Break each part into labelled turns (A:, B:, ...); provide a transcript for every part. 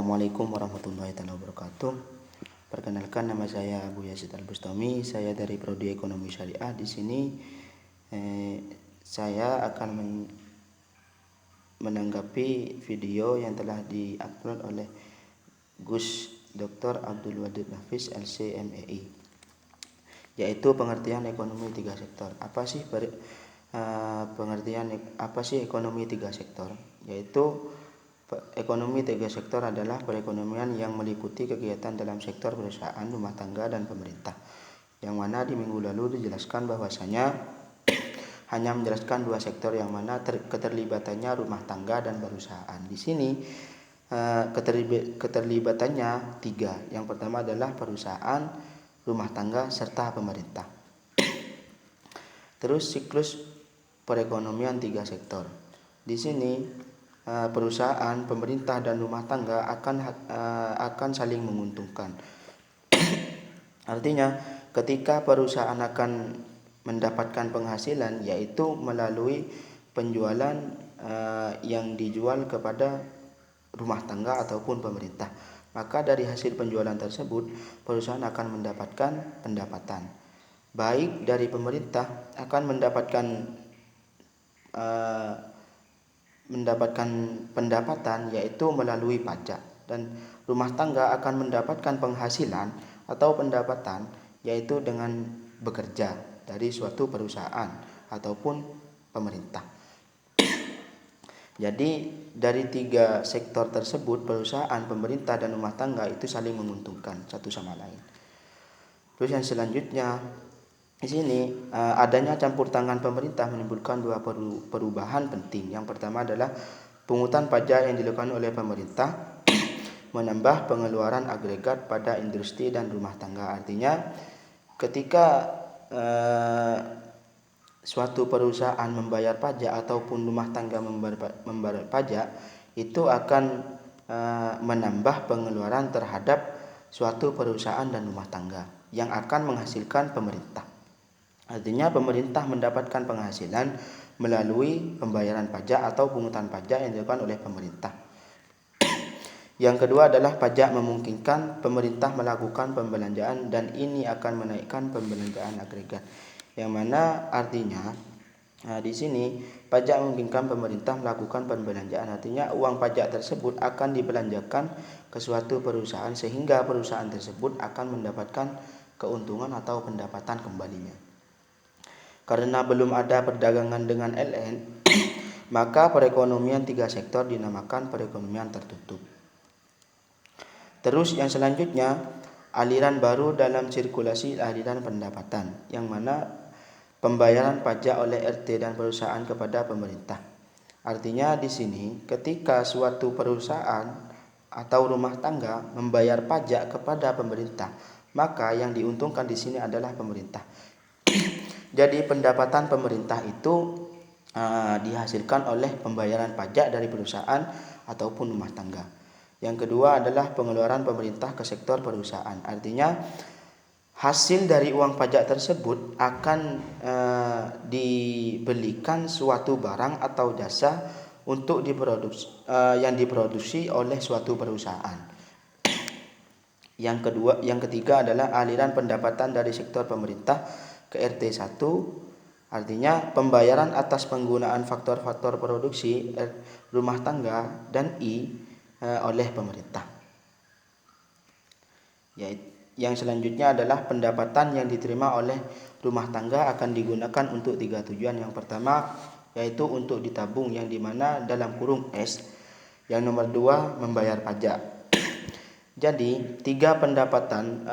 A: Assalamualaikum warahmatullahi wabarakatuh. Perkenalkan, nama saya Abu Yazid Al-Bustami. Saya dari Prodi Ekonomi Syariah. Di sini saya akan menanggapi video yang telah diupload oleh Gus Dr. Abdul Wadid Nafis LC.MEI, yaitu pengertian ekonomi tiga sektor. Apa sih ekonomi tiga sektor? Yaitu ekonomi tiga sektor adalah perekonomian yang meliputi kegiatan dalam sektor perusahaan, rumah tangga, dan pemerintah. Yang mana di minggu lalu dijelaskan bahwasanya hanya menjelaskan dua sektor yang mana keterlibatannya rumah tangga dan perusahaan. Di sini keterlibatannya tiga. Yang pertama adalah perusahaan, rumah tangga, serta pemerintah. Terus siklus perekonomian tiga sektor. Di sini perusahaan, pemerintah, dan rumah tangga akan saling menguntungkan. Artinya, ketika perusahaan akan mendapatkan penghasilan, yaitu melalui penjualan yang dijual kepada rumah tangga ataupun pemerintah, maka dari hasil penjualan tersebut perusahaan akan mendapatkan pendapatan. Baik dari pemerintah akan mendapatkan pendapatan, yaitu melalui pajak, dan rumah tangga akan mendapatkan penghasilan atau pendapatan, yaitu dengan bekerja dari suatu perusahaan ataupun pemerintah. Jadi dari tiga sektor tersebut, perusahaan, pemerintah, dan rumah tangga itu saling menguntungkan satu sama lain. Terus yang selanjutnya, di sini adanya campur tangan pemerintah menimbulkan dua perubahan penting. Yang pertama adalah pungutan pajak yang dilakukan oleh pemerintah menambah pengeluaran agregat pada industri dan rumah tangga. Artinya, ketika suatu perusahaan membayar pajak ataupun rumah tangga membayar pajak, itu akan menambah pengeluaran terhadap suatu perusahaan dan rumah tangga yang akan menghasilkan pemerintah. Artinya pemerintah mendapatkan penghasilan melalui pembayaran pajak atau pungutan pajak yang dilakukan oleh pemerintah. Yang kedua adalah pajak memungkinkan pemerintah melakukan pembelanjaan, dan ini akan menaikkan pembelanjaan agregat. Yang mana artinya di sini pajak memungkinkan pemerintah melakukan pembelanjaan, artinya uang pajak tersebut akan dibelanjakan ke suatu perusahaan sehingga perusahaan tersebut akan mendapatkan keuntungan atau pendapatan kembalinya. Karena belum ada perdagangan dengan LN, maka perekonomian tiga sektor dinamakan perekonomian tertutup. Terus yang selanjutnya, aliran baru dalam sirkulasi aliran pendapatan, yang mana pembayaran pajak oleh RT dan perusahaan kepada pemerintah. Artinya di sini ketika suatu perusahaan atau rumah tangga membayar pajak kepada pemerintah, maka yang diuntungkan di sini adalah pemerintah. Jadi pendapatan pemerintah itu dihasilkan oleh pembayaran pajak dari perusahaan ataupun rumah tangga. Yang kedua adalah pengeluaran pemerintah ke sektor perusahaan. Artinya hasil dari uang pajak tersebut akan dibelikan suatu barang atau jasa untuk yang diproduksi oleh suatu perusahaan. Yang ketiga adalah aliran pendapatan dari sektor pemerintah ke RT1, artinya pembayaran atas penggunaan faktor-faktor produksi rumah tangga dan I oleh pemerintah. Yang selanjutnya adalah pendapatan yang diterima oleh rumah tangga akan digunakan untuk tiga tujuan. Yang pertama yaitu untuk ditabung, yang dimana dalam kurung S. Yang nomor 2 membayar pajak. Jadi tiga pendapatan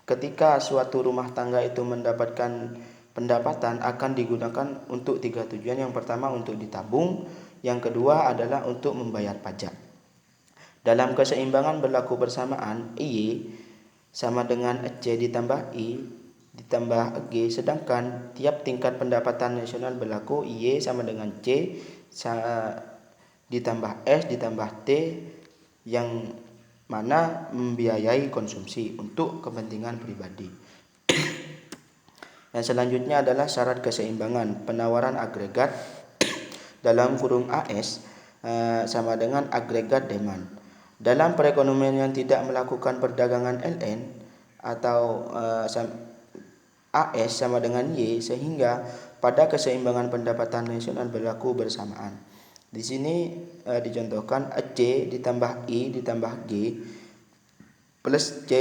A: ketika suatu rumah tangga itu mendapatkan pendapatan akan digunakan untuk tiga tujuan. Yang pertama untuk ditabung, yang kedua adalah untuk membayar pajak. Dalam keseimbangan berlaku bersamaan, I sama dengan C ditambah I ditambah G, sedangkan tiap tingkat pendapatan nasional berlaku I sama dengan C ditambah S ditambah T, yang mana membiayai konsumsi untuk kepentingan pribadi. Yang selanjutnya adalah syarat keseimbangan penawaran agregat dalam kurung AS sama dengan agregat demand. Dalam perekonomian yang tidak melakukan perdagangan ln atau AS sama dengan Y, sehingga pada keseimbangan pendapatan nasional berlaku bersamaan. Di sini dicontohkan C ditambah I ditambah G plus C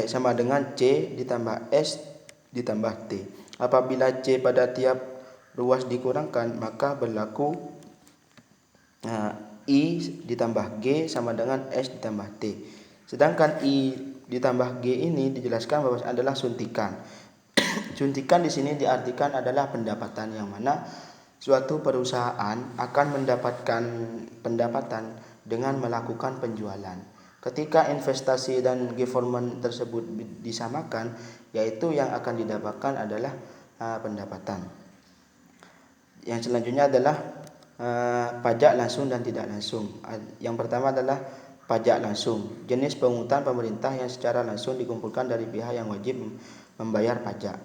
A: sama dengan C ditambah S ditambah T. Apabila C pada tiap ruas dikurangkan, maka berlaku I ditambah G sama dengan S ditambah T. Sedangkan I ditambah G ini dijelaskan bahwa adalah suntikan. Suntikan di sini diartikan adalah pendapatan, yang mana suatu perusahaan akan mendapatkan pendapatan dengan melakukan penjualan. Ketika investasi dan government tersebut disamakan, yaitu yang akan didapatkan adalah pendapatan. Yang selanjutnya adalah pajak langsung dan tidak langsung. Yang pertama adalah pajak langsung, jenis pungutan pemerintah yang secara langsung dikumpulkan dari pihak yang wajib membayar pajak.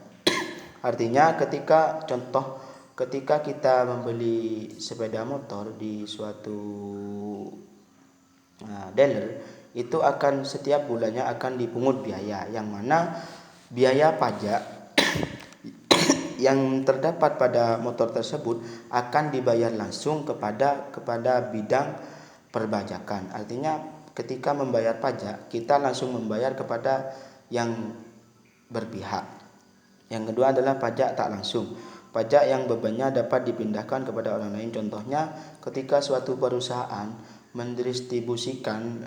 A: Artinya ketika kita membeli sepeda motor di suatu dealer, itu akan setiap bulannya akan dipungut biaya, yang mana biaya pajak yang terdapat pada motor tersebut akan dibayar langsung kepada bidang perpajakan. Artinya ketika membayar pajak, kita langsung membayar kepada yang berpihak. Yang kedua adalah pajak tak langsung. Pajak yang bebannya dapat dipindahkan kepada orang lain. Contohnya ketika suatu perusahaan mendistribusikan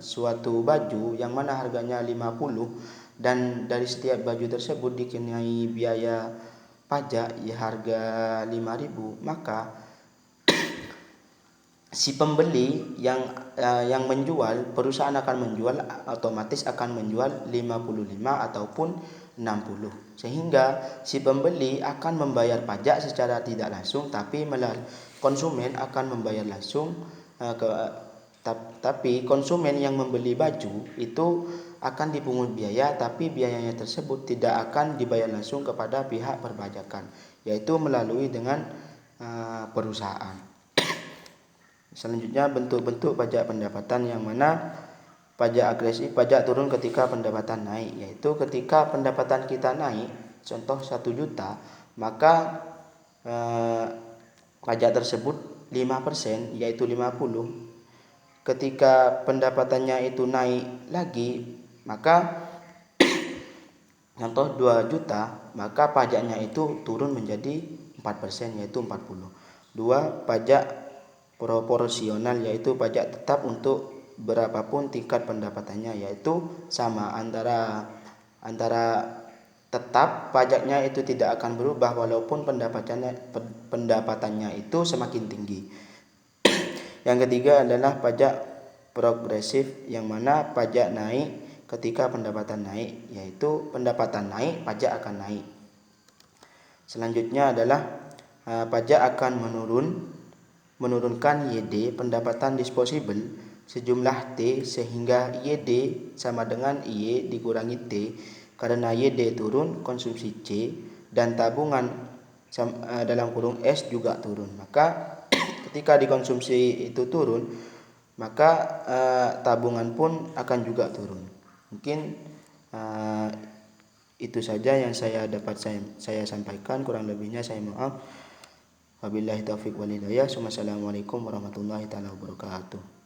A: suatu baju yang mana harganya 50, dan dari setiap baju tersebut dikenai biaya pajak harga 5.000, maka si pembeli yang menjual, perusahaan akan menjual, otomatis akan menjual 55 ataupun 60, sehingga si pembeli akan membayar pajak secara tidak langsung, tapi konsumen akan membayar langsung tapi konsumen yang membeli baju itu akan dipungut biaya, tapi biayanya tersebut tidak akan dibayar langsung kepada pihak perpajakan, yaitu melalui dengan perusahaan. Selanjutnya bentuk-bentuk pajak pendapatan, yang mana pajak agresif, pajak turun ketika pendapatan naik, yaitu ketika pendapatan kita naik, contoh 1 juta, maka pajak tersebut 5%, yaitu 50. Ketika pendapatannya itu naik lagi, maka contoh 2 juta, maka pajaknya itu turun menjadi 4%, yaitu 40. 2. Pajak proporsional, yaitu pajak tetap untuk berapapun tingkat pendapatannya, yaitu sama antara tetap pajaknya itu tidak akan berubah walaupun pendapatannya itu semakin tinggi. Yang ketiga adalah pajak progresif, yang mana pajak naik ketika pendapatan naik, yaitu pendapatan naik, pajak akan naik. Selanjutnya adalah pajak akan menurunkan YD, pendapatan disposable, sejumlah T, sehingga YD sama dengan Y dikurangi T. Karena YD turun, konsumsi C dan tabungan dalam kurung S juga turun. Maka ketika dikonsumsi itu turun, maka tabungan pun akan juga turun. Mungkin itu saja yang saya sampaikan, kurang lebihnya saya maaf. Wabillahi taufiq wal hidayah. Wassalamualaikum warahmatullahi wabarakatuh.